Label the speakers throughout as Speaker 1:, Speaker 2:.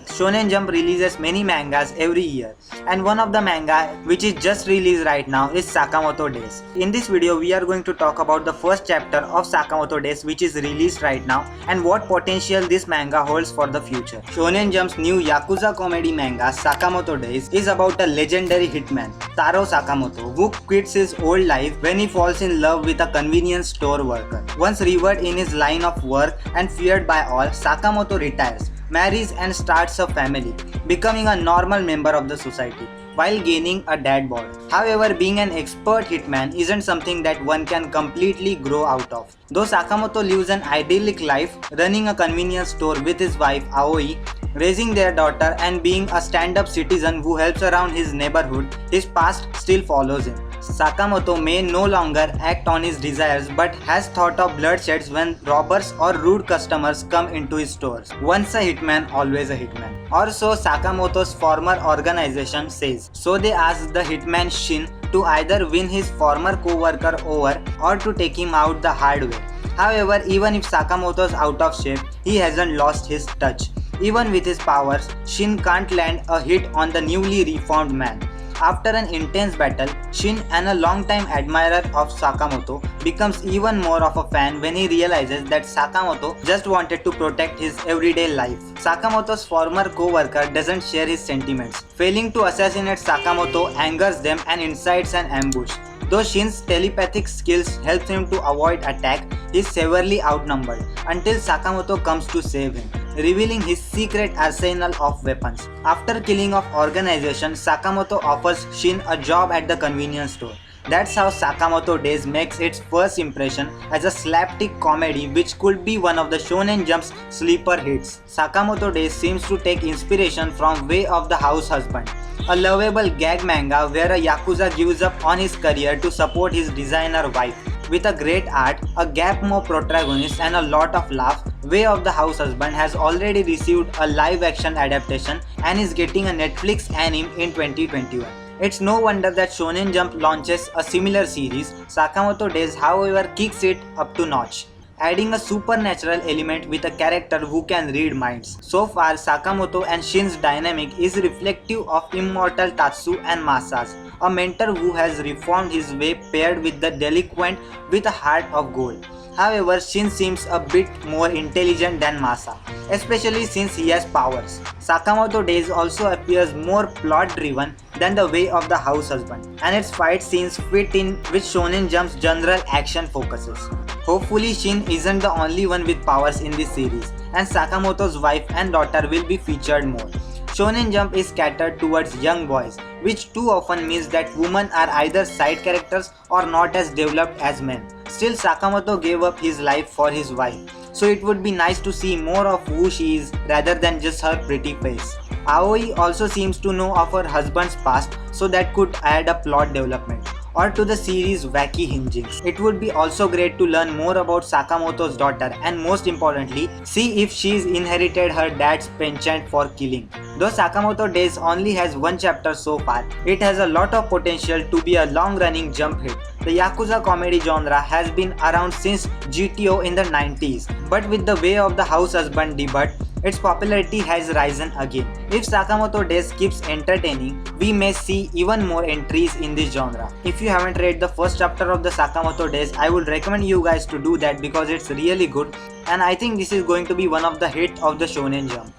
Speaker 1: Shonen Jump releases many mangas every year, and one of the manga which is just released right now is Sakamoto Days. In this video we are going to talk about the first chapter of Sakamoto Days which is released right now and what potential this manga holds for the future. Shonen Jump's new Yakuza comedy manga Sakamoto Days is about a legendary hitman, Taro Sakamoto, who quits his old life when he falls in love with a convenience store worker. Once revered in his line of work and feared by all, Sakamoto retires, marries and starts a family, becoming a normal member of the society while gaining a dad bod. However, being an expert hitman isn't something that one can completely grow out of. Though Sakamoto lives an idyllic life, running a convenience store with his wife Aoi, raising their daughter and being a stand-up citizen who helps around his neighborhood, his past still follows him. Sakamoto may no longer act on his desires but has thought of bloodsheds when robbers or rude customers come into his stores. Once a hitman, always a hitman. Or so Sakamoto's former organization says. So they ask the hitman Shin to either win his former co-worker over or to take him out the hard way. However, even if Sakamoto's out of shape, he hasn't lost his touch. Even with his powers, Shin can't land a hit on the newly reformed man. After an intense battle, Shin, and a longtime admirer of Sakamoto, becomes even more of a fan when he realizes that Sakamoto just wanted to protect his everyday life. Sakamoto's former co-worker doesn't share his sentiments. Failing to assassinate Sakamoto angers them and incites an ambush. Though Shin's telepathic skills help him to avoid attack, he is severely outnumbered until Sakamoto comes to save him, revealing his secret arsenal of weapons. After killing off organization, Sakamoto offers Shin a job at the convenience store. That's how Sakamoto Days makes its first impression as a slapstick comedy which could be one of the Shonen Jump's sleeper hits. Sakamoto Days seems to take inspiration from Way of the House Husband, a lovable gag manga where a Yakuza gives up on his career to support his designer wife. With a great art, a gap-mo protagonist and a lot of laughs, Way of the House Husband has already received a live-action adaptation and is getting a Netflix anime in 2021. It's no wonder that Shonen Jump launches a similar series. Sakamoto Days, however, kicks it up to notch, adding a supernatural element with a character who can read minds. So far, Sakamoto and Shin's dynamic is reflective of immortal Tatsu and Masa's, a mentor who has reformed his way paired with the delinquent with a heart of gold. However, Shin seems a bit more intelligent than Masa, especially since he has powers. Sakamoto Days also appears more plot-driven than the Way of the House Husband, and its fight scenes fit in with Shonen Jump's general action focuses. Hopefully, Shin isn't the only one with powers in this series, and Sakamoto's wife and daughter will be featured more. Shonen Jump is catered towards young boys, which too often means that women are either side characters or not as developed as men. Still, Sakamoto gave up his life for his wife, so it would be nice to see more of who she is rather than just her pretty face. Aoi also seems to know of her husband's past, so that could add a plot development or to the series' wacky hijinks. It would be also great to learn more about Sakamoto's daughter and most importantly, see if she's inherited her dad's penchant for killing. Though Sakamoto Days only has one chapter so far, it has a lot of potential to be a long-running jump hit. The Yakuza comedy genre has been around since GTO in the 90s, but with the Way of the House Husband debut, its popularity has risen again. If Sakamoto Days keeps entertaining, we may see even more entries in this genre. If you haven't read the first chapter of the Sakamoto Days, I would recommend you guys to do that because it's really good and I think this is going to be one of the hits of the Shonen Jump.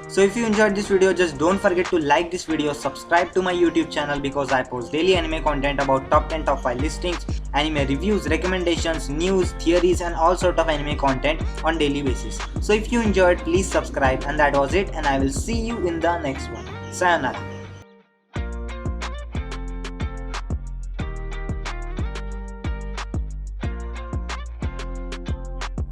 Speaker 1: So if you enjoyed this video, just don't forget to like this video, subscribe to my YouTube channel because I post daily anime content about top 10 top 5 listings, anime reviews, recommendations, news, theories and all sort of anime content on daily basis. So if you enjoyed, please subscribe, and that was it, and I will see you in the next one. Sayonara.